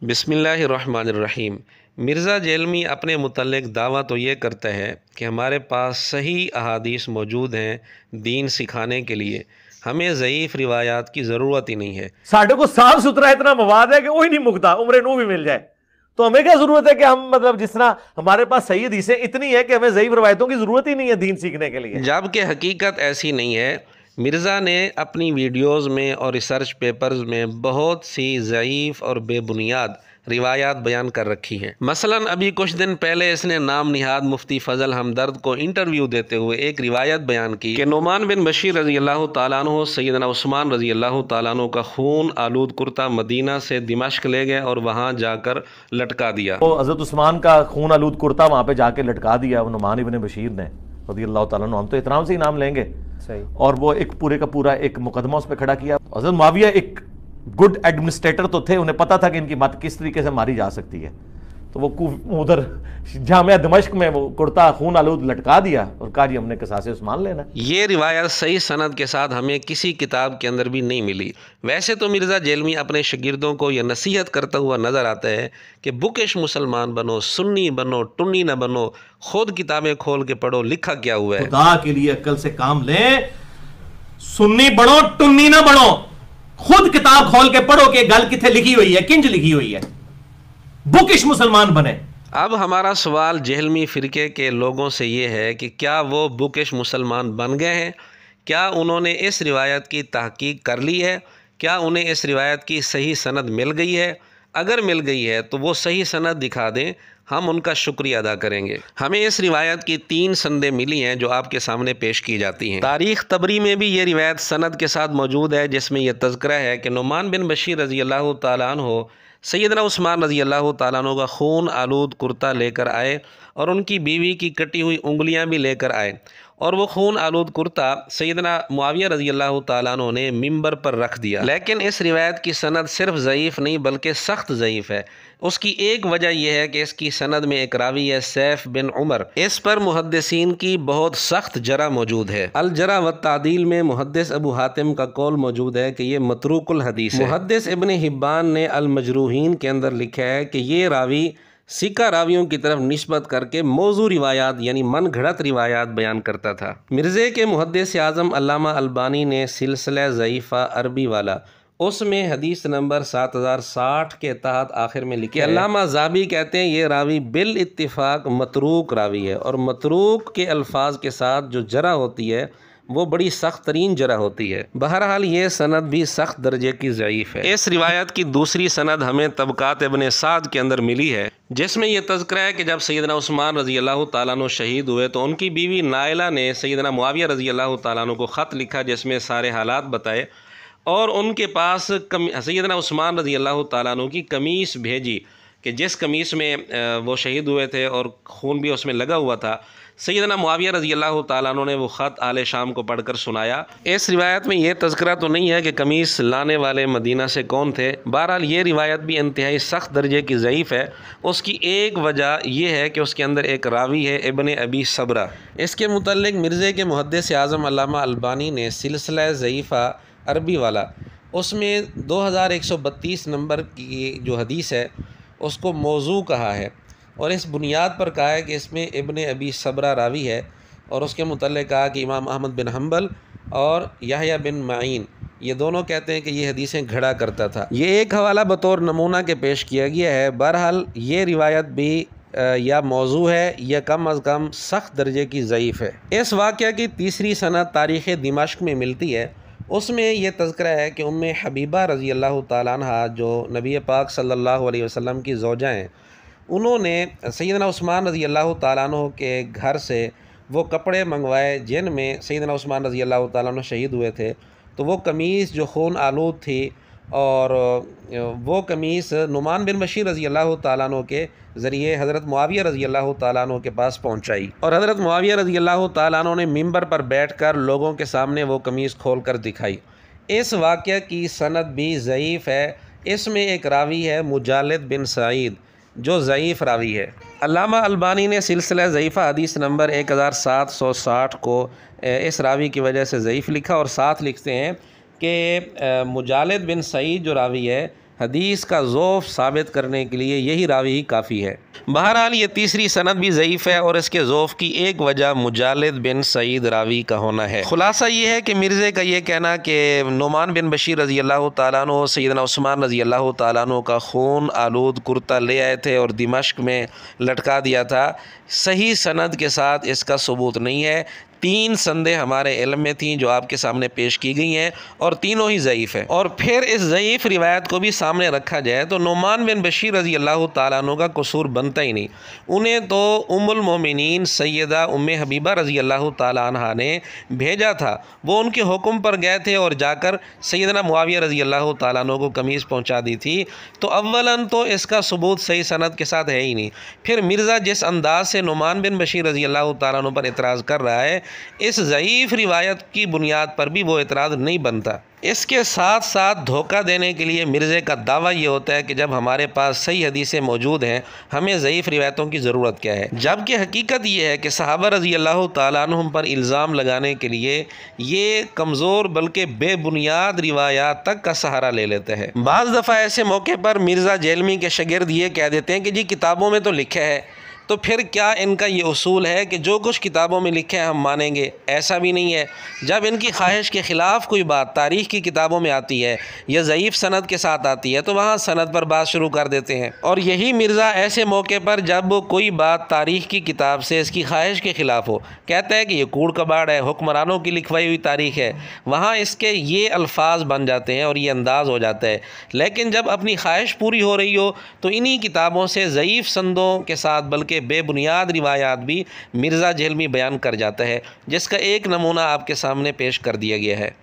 बिस्मिल्लाहिर्रहमानिर्रहीम। मिर्ज़ा जेलमी अपने मुतल्लिक़ दावा तो ये करता है कि हमारे पास सही अहादीस मौजूद हैं दीन सिखाने के लिए, हमें ज़ईफ़ रिवायात की ज़रूरत ही नहीं है। साढ़े को साफ सुथरा इतना मवाद है कि वही नहीं मुकता, उम्र नू भी मिल जाए तो हमें क्या जरूरत है कि हम मतलब जिस तरह हमारे पास सही हदीसें इतनी है कि हमें ज़ईफ़ रवायतों की जरूरत ही नहीं है दीन सीखने के लिए। जबकि हकीकत ऐसी नहीं है। मिर्ज़ा ने अपनी वीडियोज़ में और रिसर्च पेपर्स में बहुत सी ज़ईफ़ और बेबुनियाद रिवायात बयान कर रखी हैं। मसलन अभी कुछ दिन पहले इसने नाम निहाद मुफ्ती फ़ज़ल हमदर्द को इंटरव्यू देते हुए एक रिवायत बयान की कि नुमान बिन बशीर रज़ी अल्लाह तआला अन्हु सैयदना उस्मान रज़ी अल्लाह तआला अन्हु का खून आलूद कुर्ता मदीना से दिमाश्क ले गए और वहाँ जाकर लटका दिया। तो हज़रत उस्मान का खून आलूद कुर्ता वहाँ पे जाके लटका दिया वो नुमान इब्न बशीर ने रज़ी अल्लाह तआला अन्हु। हम तो इतराम से ही नाम लेंगे। सही। और वो एक पूरे का पूरा एक मुकदमा उस पर खड़ा किया। हज़रत मुआविया एक गुड एडमिनिस्ट्रेटर तो थे, उन्हें पता था कि इनकी मत किस तरीके से मारी जा सकती है, तो वो उधर जामिया दमिश्क में वो कुर्ता खून आलूद लटका दिया और कहा जी हमने क़िसास उस्मान लेना। ये रिवायत सही सनद के साथ हमें किसी किताब के अंदर भी नहीं मिली। वैसे तो मिर्ज़ा जेलमी अपने शागिर्दों को यह नसीहत करता हुआ नज़र आता है कि बुकिश मुसलमान बनो, सुन्नी बनो, टुन्नी न बनो, खुद किताबें खोल के पढ़ो लिखा क्या हुआ है। खुदा के लिए अक्ल से काम लें, सुन्नी बनो टुन्नी न बनो, खुद किताब खोल के पढ़ो कि गल किथे लिखी हुई है, किंज लिखी हुई है, बुकिश मुसलमान बने। अब हमारा सवाल जेहलमी फ़िरके के लोगों से ये है कि क्या वो बुकिश मुसलमान बन गए हैं? क्या उन्होंने इस रिवायत की तहकीक कर ली है? क्या उन्हें इस रिवायत की सही सनद मिल गई है? अगर मिल गई है तो वो सही सनद दिखा दें, हम उनका शुक्रिया अदा करेंगे। हमें इस रिवायत की 3 सनदें मिली हैं जो आपके सामने पेश की जाती हैं। तारीख़ तबरी में भी ये रिवायत सनद के साथ मौजूद है, जिसमें यह तज़किरा है कि नुमान बिन बशीर रज़ी अल्लाह तआला अन्हु सैयदना उस्मान रज़ी अल्लाह तआला अन्हु का खून आलूद कुर्ता लेकर आए और उनकी बीवी की कटी हुई उंगलियां भी लेकर आए, और वो खून आलूद कुर्ता सैयदना मुआविया रज़ी अल्लाह तआला अन्हु ने मिंबर पर रख दिया। लेकिन इस रिवायत की सनद सिर्फ ज़ईफ़ नहीं बल्कि सख्त ज़ईफ़ है। उसकी एक वजह यह है कि इसकी सनद में एक रावी है सैफ बिन उमर। इस पर मुहद्दिसीन की बहुत सख्त जरा मौजूद है। अल जरा व तादील में मुहद्दिस अबू हातिम का कौल मौजूद है कि ये मतरूकुल हदीस है। मुहद्दिस इब्न हिब्बान ने अल मजरूहीन के अंदर लिखा है कि ये रावी सिक्का रावियों की तरफ निस्बत करके मौजू रिवायात यानी मन घड़त रिवायात बयान करता था। मिर्ज़े के मुहद्दिस आज़म अल्लामा अलबानी ने सिलसिला ज़ईफ़ा अरबी वाला उसमें हदीस नंबर 7060 के तहत आखिर में लिखे अल्लामा ज़ाबी कहते हैं ये रावी बिल इत्तिफाक मतरूक रावी है, और मतरूक के अल्फाज के साथ जो जरा होती है वो बड़ी सख्त तरीन जरा होती है। बहरहाल ये सनद भी सख्त दर्जे की ज़ईफ़ है। इस रिवायत की दूसरी सनद हमें तबकात इब्न साद के अंदर मिली है, जिसमें यह तज़किरा है कि जब सैयदना उस्मान रज़ी अल्लाह तआला अन्हु शहीद हुए तो उनकी बीवी नाइला ने सैयदना मुआविया रज़ी अल्लाह तआला अन्हु को ख़त लिखा जिसमें सारे हालात बताए, और उनके पास सैयदना उस्मान रज़ी अल्लाह तआला अन्हु की कमीज़ भेजी कि जिस कमीज़ में वो शहीद हुए थे और खून भी उसमें लगा हुआ था। सैयदना मुआविया रज़ी अल्लाह तआला अन्हु ने वो ख़त आले शाम को पढ़कर सुनाया। इस रिवायत में ये तज़किरा तो नहीं है कि कमीज़ लाने वाले मदीना से कौन थे। बहरहाल ये रिवायत भी इंतहाई सख्त दर्जे की ज़ईफ़ है। उसकी एक वजह यह है कि उसके अंदर एक रावी है इब्न अबी सबरा। इसके मुतल्लिक़ मिर्ज़े के मुहद्दिस आज़म अल्लामा अलबानी ने सिलसिला ज़ईफ़ा अरबी वाला उसमें 2132 नंबर की जो हदीस है उसको मौजू कहा है, और इस बुनियाद पर कहा है कि इसमें इब्न अबी सबरा रावी है, और उसके मुतल्लिक़ कहा कि इमाम अहमद बिन हम्बल और याहया बिन माइन ये दोनों कहते हैं कि ये हदीसें घड़ा करता था। ये एक हवाला बतौर नमूना के पेश किया गया है। बहरहाल ये रिवायत भी या मौजू है या कम अज़ कम सख्त दर्जे की ज़ईफ़ है। इस वाक़या की तीसरी सनद तारीख़ दिमाश्क में मिलती है। उसमें यह तज़किरा है कि उम्मे हबीबा रज़ी अल्लाह तआला अन्हा जो नबी पाक सल्लल्लाहु अलैहि वसल्लम की ज़ौजा हैं, उन्होंने सैयदना उस्मान रज़ी अल्लाह तआला अन्हु के घर से वो कपड़े मंगवाए जिनमें सैयदना उस्मान रज़ी अल्लाह तआला अन्हु शहीद हुए थे। तो वो कमीज़ जो खून आलूद थी, और वो कमीज़ नुमान बिन बशीर रज़ी अल्लाह तआला अन्हु के ज़रिए हज़रत मुआविया रज़ी अल्लाह तआला अन्हु के पास पहुँचाई, और हज़रत मुआविया रज़ी अल्लाह तआला अन्हु ने मिंबर पर बैठकर लोगों के सामने वो कमीज़ खोल कर दिखाई। इस वाक़या की सनद भी ज़ईफ़ है। इसमें एक रावी है मुजालिद बिन सईद जो ज़ईफ़ रावी है। अल्लामा अलबानी ने सिलसिला ज़ईफ़ा हदीस नंबर 1760 को इस रावी की वजह से ज़ईफ़ लिखा, और साथ लिखते हैं कि मुजालिद बिन सईद जो रावी है हदीस का ज़ौफ़ साबित करने के लिए यही रावी ही काफ़ी है। बहरहाल ये तीसरी सनद भी ज़ईफ़ है और इसके ज़ौफ़ की एक वजह मुजालिद बिन सईद रावी का होना है। खुलासा ये है कि मिर्ज़े का ये कहना कि नुमान बिन बशीर रज़ी अल्लाह तआला अन्हु सैयदना उस्मान रज़ी अल्लाह तआला अन्हु का खून आलूद कुर्ता ले आए थे और दिमश्क में लटका दिया था, सही सनद के साथ इसका सबूत नहीं है। 3 संदें हमारे इल्म में थीं जो आपके सामने पेश की गई हैं और तीनों ही ज़ईफ़ हैं। और फिर इस ज़ईफ़ रिवायत को भी सामने रखा जाए तो नुमान बिन बशीर रज़ी अल्लाह तआला अन्हु का कसूर बनता ही नहीं। उन्हें तो उम्मुल मोमिनीन सैयदा उम्मे हबीबा रज़ी अल्लाह तआला अन्हा ने भेजा था, वो उनके हुक्म पर गए थे और जाकर सैयदना मुआविया रज़ी अल्लाह तआला अन्हु को कमीज़ पहुँचा दी थी। तो अव्वलन तो इसका सबूत सही सनद के साथ है ही नहीं। फिर मिर्ज़ा जिस अंदाज से नुमान बिन बशीर रज़ी अल्लाह तआला अन्हु पर एतराज़ कर रहा है, इस ज़ईफ़ रिवायत की बुनियाद पर भी वो एतराज़ नहीं बनता। इसके साथ साथ धोखा देने के लिए मिर्ज़े का दावा ये होता है कि जब हमारे पास सही हदीसें मौजूद हैं, हमें ज़ईफ़ रिवायतों की ज़रूरत क्या है, जबकि हकीकत ये है कि सहाबा रज़ी अल्लाह तआला अन्हुम पर इल्ज़ाम लगाने के लिए ये कमज़ोर बल्कि बेबुनियाद रिवायात तक का सहारा ले लेते हैं। बाज़ दफ़ा ऐसे मौके पर मिर्ज़ा जेहलमी के शागिर्द ये कह देते हैं कि जी किताबों में तो लिखा है, तो फिर क्या इनका ये उसूल है कि जो कुछ किताबों में लिखे हैं हम मानेंगे? ऐसा भी नहीं है। जब इनकी ख्वाहिश के ख़िलाफ़ कोई बात तारीख़ की किताबों में आती है या ज़ईफ़ सनद के साथ आती है तो वहाँ सनद पर बात शुरू कर देते हैं। और यही मिर्ज़ा ऐसे मौके पर जब कोई बात तारीख़ की किताब से इसकी ख्वाहिश के ख़िलाफ़ हो, कहता है कि ये कूड़ कबाड़ है, हुक्मरानों की लिखवाई हुई तारीख़ है, वहाँ इसके ये अल्फाज बन जाते हैं और ये अंदाज़ हो जाता है। लेकिन जब अपनी ख्वाहिश पूरी हो रही हो तो इन्हीं किताबों से ज़ईफ़ संदों के साथ बल्कि बेबुनियाद रिवायात भी मिर्ज़ा जेहलमी बयान कर जाता है, जिसका एक नमूना आपके सामने पेश कर दिया गया है।